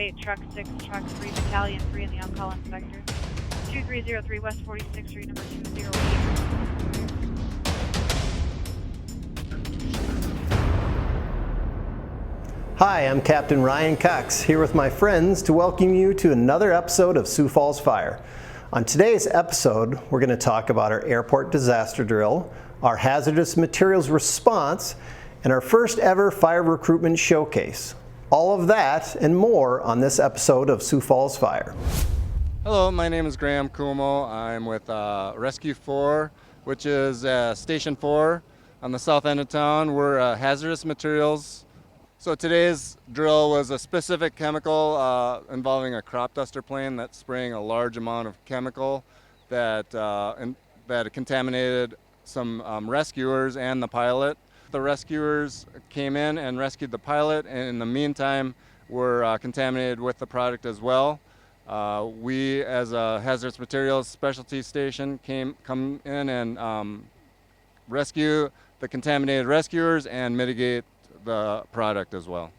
8, Truck 6, Truck 3, Battalion 3, and the on-call inspector. 2303 West 46th Street, number 208. Hi, I'm Captain Ryan Cox, here with my friends to welcome you to another episode of Sioux Falls Fire. On today's episode, we're going to talk about our airport disaster drill, our hazardous materials response, and our first ever fire recruitment showcase. All of that and more on this episode of Sioux Falls Fire. Hello, my name is Graham Kumo. I'm with Rescue 4, which is Station 4 on the south end of town. We're hazardous materials. So today's drill was a specific chemical involving a crop duster plane that's spraying a large amount of chemical that contaminated some rescuers and the pilot. The rescuers came in and rescued the pilot, and in the meantime were contaminated with the product as well. We, as a hazardous materials specialty station, come in and rescue the contaminated rescuers and mitigate the product as well.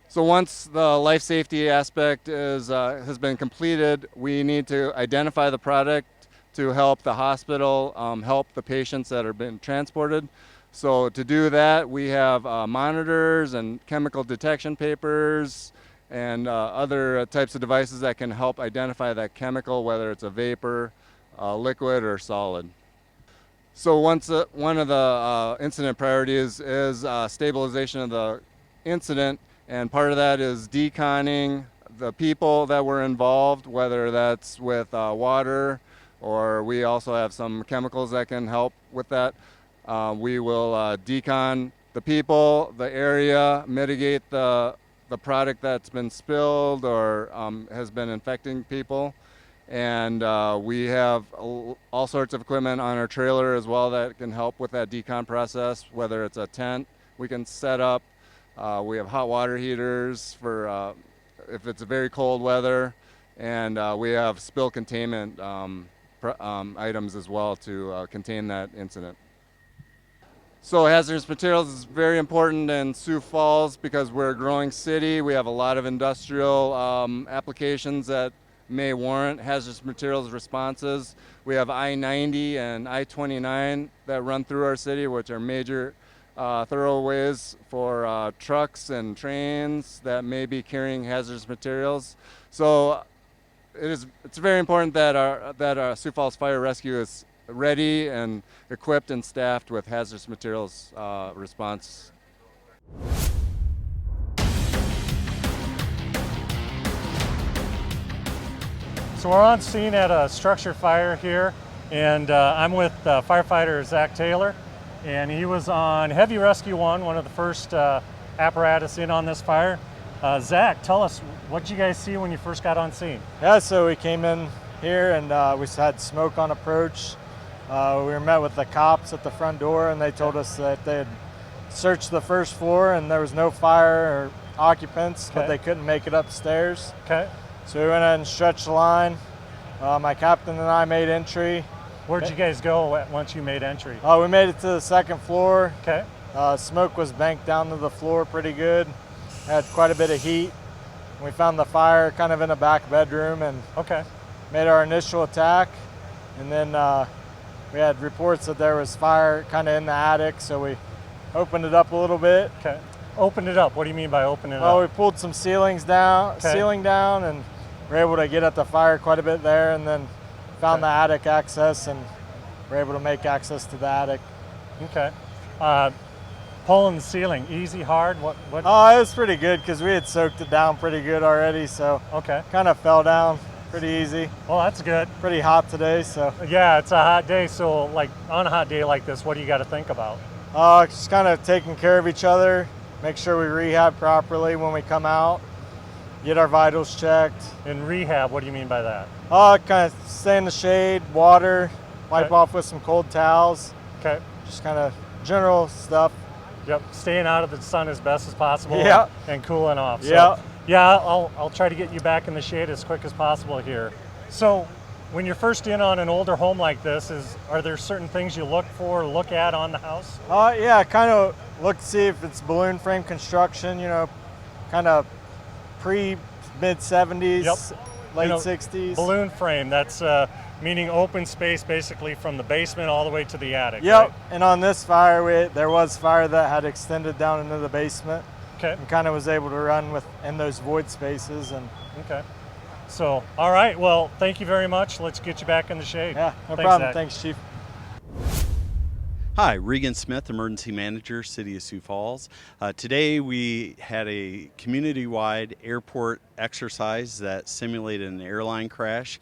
So once the life safety aspect has been completed, we need to identify the product to help the hospital help the patients that are being transported. So to do that, we have monitors and chemical detection papers and other types of devices that can help identify that chemical, whether it's a vapor, liquid, or solid. So one of the incident priorities is stabilization of the incident, and part of that is deconning the people that were involved, whether that's with water, or we also have some chemicals that can help with that. We will decon the people, the area, mitigate the product that's been spilled or has been infecting people. And we have all sorts of equipment on our trailer as well that can help with that decon process, whether it's a tent we can set up. We have hot water heaters for if it's a very cold weather, and we have spill containment items as well to contain that incident. So hazardous materials is very important in Sioux Falls because we're a growing city. We have a lot of industrial applications that may warrant hazardous materials responses. We have I-90 and I-29 that run through our city, which are major thoroughways for trucks and trains that may be carrying hazardous materials. So it's very important that our Sioux Falls Fire Rescue is ready and equipped and staffed with hazardous materials response. So we're on scene at a structure fire here, and I'm with firefighter Zach Taylor, and he was on Heavy Rescue 1, one of the first apparatus in on this fire. Zach, tell us, what did you guys see when you first got on scene? Yeah, so we came in here and we had smoke on approach. We were met with the cops at the front door, and they told us that they had searched the first floor and there was no fire or occupants, but they couldn't make it upstairs. Okay. So we went ahead and stretched the line. My captain and I made entry. Where'd you guys go once you made entry? We made it to the second floor. Okay. Smoke was banked down to the floor pretty good. Had quite a bit of heat. We found the fire kind of in a back bedroom and made our initial attack. And then we had reports that there was fire kind of in the attic, so we opened it up a little bit. Okay. Opened it up. What do you mean by opening it up? We pulled some ceiling down, and we're able to get at the fire quite a bit there, and then found the attic access, and we're able to make access to the attic. Okay. Pulling the ceiling, easy, hard? What? It was pretty good because we had soaked it down pretty good already, so kind of fell down pretty easy. Well, that's good. Pretty hot today, so. Yeah, it's a hot day, so like on a hot day like this, what do you got to think about? Just kind of taking care of each other, make sure we rehab properly when we come out, get our vitals checked. In rehab, what do you mean by that? Kind of stay in the shade, water, wipe off with some cold towels. Okay. Just kind of general stuff. Yep, staying out of the sun as best as possible and cooling off. So, yeah, I'll try to get you back in the shade as quick as possible here. So when you're first in on an older home like this, are there certain things you look at on the house? Yeah, kind of look to see if it's balloon frame construction, kind of pre-mid 70s, Yep. late 60s. Balloon frame, that's meaning open space basically from the basement all the way to the attic. Yep, Right? and on this fire, there was fire that had extended down into the basement. Okay. And kind of was able to run in those void spaces. And okay. So, all right, well, thank you very much. Let's get you back in the shade. yeah, no Thanks, problem. Zach. Thanks, Chief. Hi, Regan Smith, Emergency Manager, City of Sioux Falls. Today we had a community-wide airport exercise that simulated an airline crash.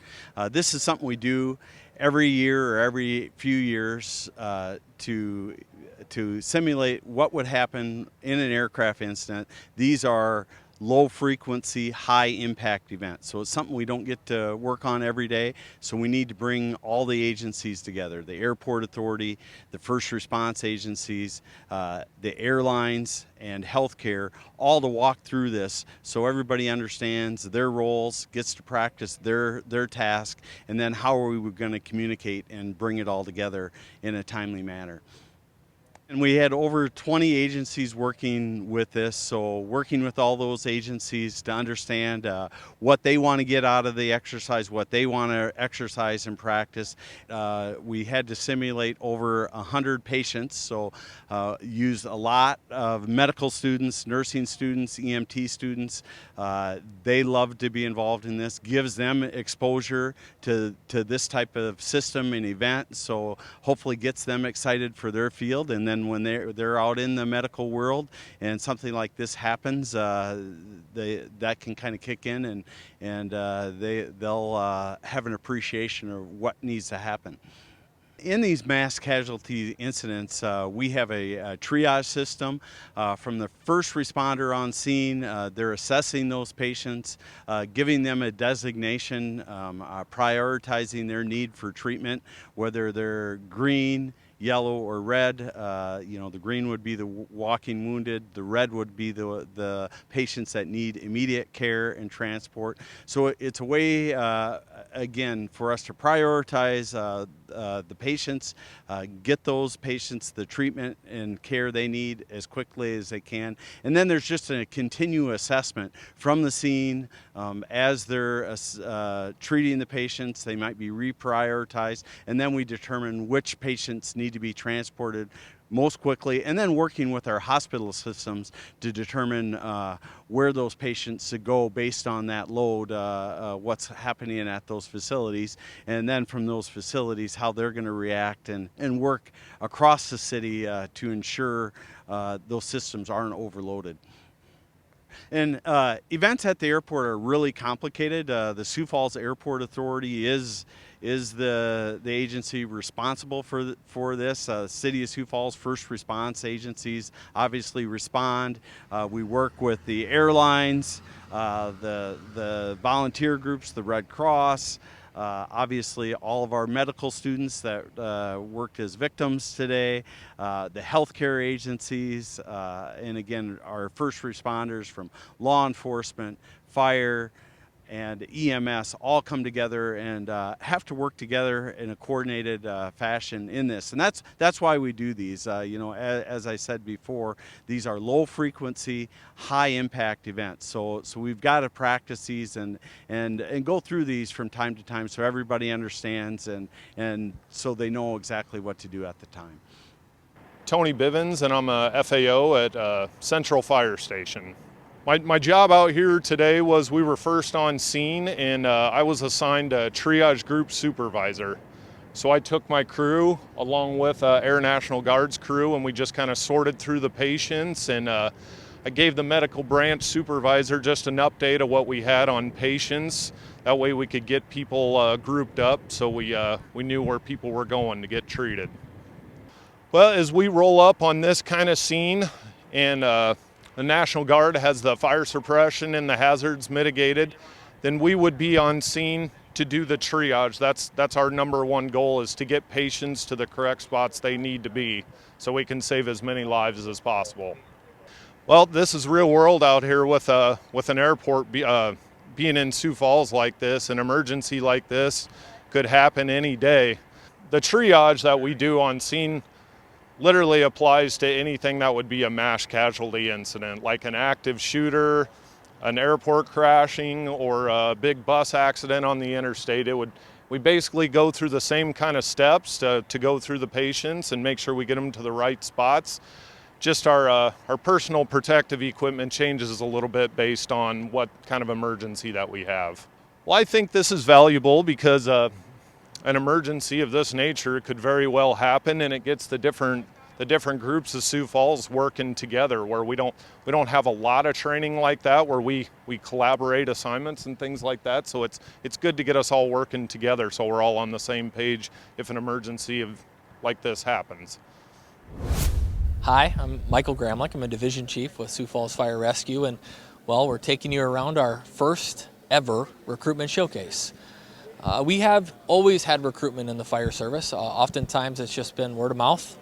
This is something we do every year or every few years to simulate what would happen in an aircraft incident. These are low frequency, high impact events. So it's something we don't get to work on every day. So we need to bring all the agencies together, the airport authority, the first response agencies, the airlines and healthcare, all to walk through this so everybody understands their roles, gets to practice their task, and then how are we going to communicate and bring it all together in a timely manner. And we had over 20 agencies working with this, so working with all those agencies to understand what they want to get out of the exercise, what they want to exercise and practice. We had to simulate over 100 patients, so used a lot of medical students, nursing students, EMT students. They love to be involved in this, gives them exposure to this type of system and event, so hopefully gets them excited for their field. And then when they're out in the medical world and something like this happens, that can kind of kick in, and they'll have an appreciation of what needs to happen. In these mass casualty incidents, we have a triage system. From the first responder on scene, they're assessing those patients, giving them a designation, prioritizing their need for treatment, whether they're green, yellow, or red. The green would be the walking wounded, the red would be the patients that need immediate care and transport. So it's a way, again, for us to prioritize the patients, get those patients the treatment and care they need as quickly as they can. And then there's just a continuous assessment from the scene as they're treating the patients. They might be reprioritized, and then we determine which patients need to be transported most quickly, and then working with our hospital systems to determine where those patients should go based on that load, what's happening at those facilities, and then from those facilities how they're going to react and work across the city to ensure those systems aren't overloaded. And events at the airport are really complicated. The Sioux Falls Airport Authority is the agency responsible for this. City of Sioux Falls first response agencies obviously respond. We work with the airlines, the volunteer groups, the Red Cross, obviously all of our medical students that worked as victims today, the healthcare agencies, and again our first responders from law enforcement, fire, and EMS all come together and have to work together in a coordinated fashion in this. And that's why we do these. As I said before, these are low frequency, high impact events. So we've got to practice these and go through these from time to time so everybody understands and so they know exactly what to do at the time. Tony Bivens, and I'm a FAO at Central Fire Station. My job out here today was we were first on scene, and I was assigned a triage group supervisor. So I took my crew along with Air National Guard's crew, and we just kind of sorted through the patients, and I gave the medical branch supervisor just an update of what we had on patients. That way we could get people grouped up so we knew where people were going to get treated. Well, as we roll up on this kind of scene, and the National Guard has the fire suppression and the hazards mitigated, then we would be on scene to do the triage. That's our number one goal, is to get patients to the correct spots they need to be so we can save as many lives as possible. Well, this is real world out here with an airport being in Sioux Falls like this. An emergency like this could happen any day. The triage that we do on scene literally applies to anything that would be a mass casualty incident, like an active shooter, an airport crashing or a big bus accident on the interstate, we basically go through the same kind of steps to go through the patients and make sure we get them to the right spots. Just our personal protective equipment changes a little bit based on what kind of emergency that we have. Well, I think this is valuable because an emergency of this nature could very well happen, and it gets the different groups of Sioux Falls working together, where we don't have a lot of training like that, where we collaborate assignments and things like that. So it's good to get us all working together so we're all on the same page if an emergency like this happens. Hi, I'm Michael Gramlich. I'm a division chief with Sioux Falls Fire Rescue, and well, we're taking you around our first ever recruitment showcase. We have always had recruitment in the fire service. Oftentimes it's just been word of mouth.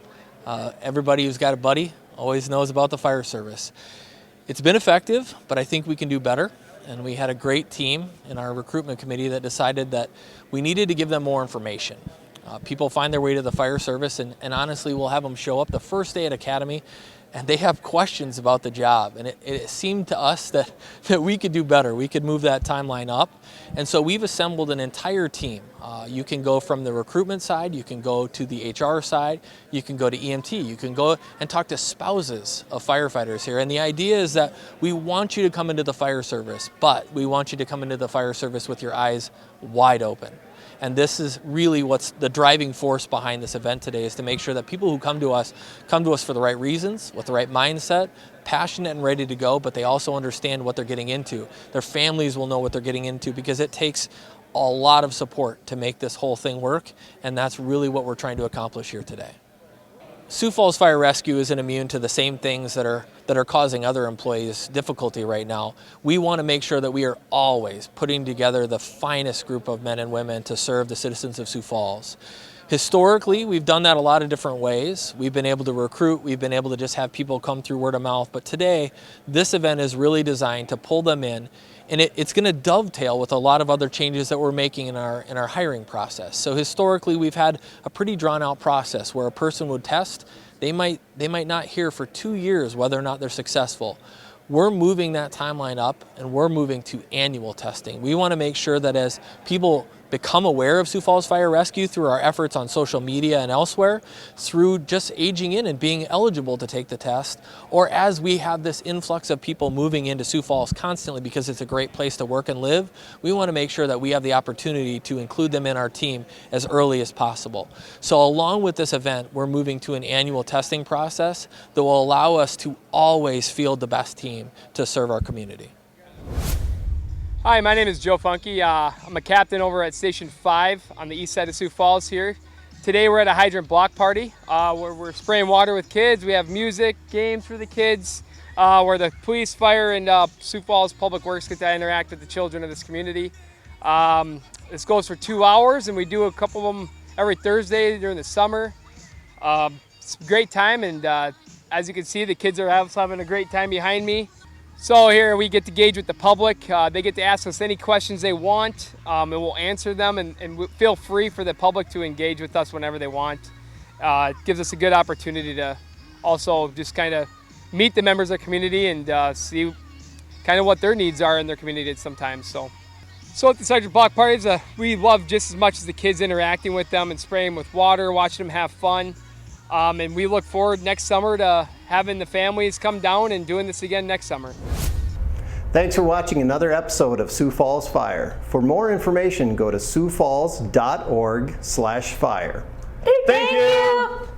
Everybody who's got a buddy always knows about the fire service. It's been effective, but I think we can do better. And we had a great team in our recruitment committee that decided that we needed to give them more information. People find their way to the fire service, and honestly, we'll have them show up the first day at Academy, and they have questions about the job. And it seemed to us that we could do better. We could move that timeline up. And so we've assembled an entire team. You can go from the recruitment side, you can go to the HR side, you can go to EMT, you can go and talk to spouses of firefighters here. And the idea is that we want you to come into the fire service, but we want you to come into the fire service with your eyes wide open. And this is really what's the driving force behind this event today, is to make sure that people who come to us for the right reasons, with the right mindset, passionate and ready to go, but they also understand what they're getting into. Their families will know what they're getting into, because it takes a lot of support to make this whole thing work, and that's really what we're trying to accomplish here today. Sioux Falls Fire Rescue isn't immune to the same things that are causing other employees difficulty right now. We want to make sure that we are always putting together the finest group of men and women to serve the citizens of Sioux Falls. Historically, we've done that a lot of different ways. We've been able to recruit, we've been able to just have people come through word of mouth, but today, this event is really designed to pull them in, and it's going to dovetail with a lot of other changes that we're making in our hiring process. So historically, we've had a pretty drawn out process where a person would test. They might not hear for 2 years whether or not they're successful. We're moving that timeline up, and we're moving to annual testing. We want to make sure that as people become aware of Sioux Falls Fire Rescue through our efforts on social media and elsewhere, through just aging in and being eligible to take the test, or as we have this influx of people moving into Sioux Falls constantly because it's a great place to work and live, we want to make sure that we have the opportunity to include them in our team as early as possible. So along with this event, we're moving to an annual testing process that will allow us to always field the best team to serve our community. Hi, my name is Joe Funky. I'm a captain over at Station 5 on the east side of Sioux Falls here. Today we're at a hydrant block party where we're spraying water with kids. We have music, games for the kids, where the police, fire, and Sioux Falls Public Works get to interact with the children of this community. This goes for 2 hours, and we do a couple of them every Thursday during the summer. It's a great time, and as you can see, the kids are having a great time behind me. So here we get to engage with the public. They get to ask us any questions they want, and we'll answer them, and feel free for the public to engage with us whenever they want. It gives us a good opportunity to also just kind of meet the members of the community and see kind of what their needs are in their community sometimes. So at the Sergeant Block parties, we love just as much as the kids interacting with them and spraying with water, watching them have fun. And we look forward next summer to having the families come down and doing this again next summer. Thanks for watching another episode of Sioux Falls Fire. For more information, go to siouxfalls.org/fire. Thank you!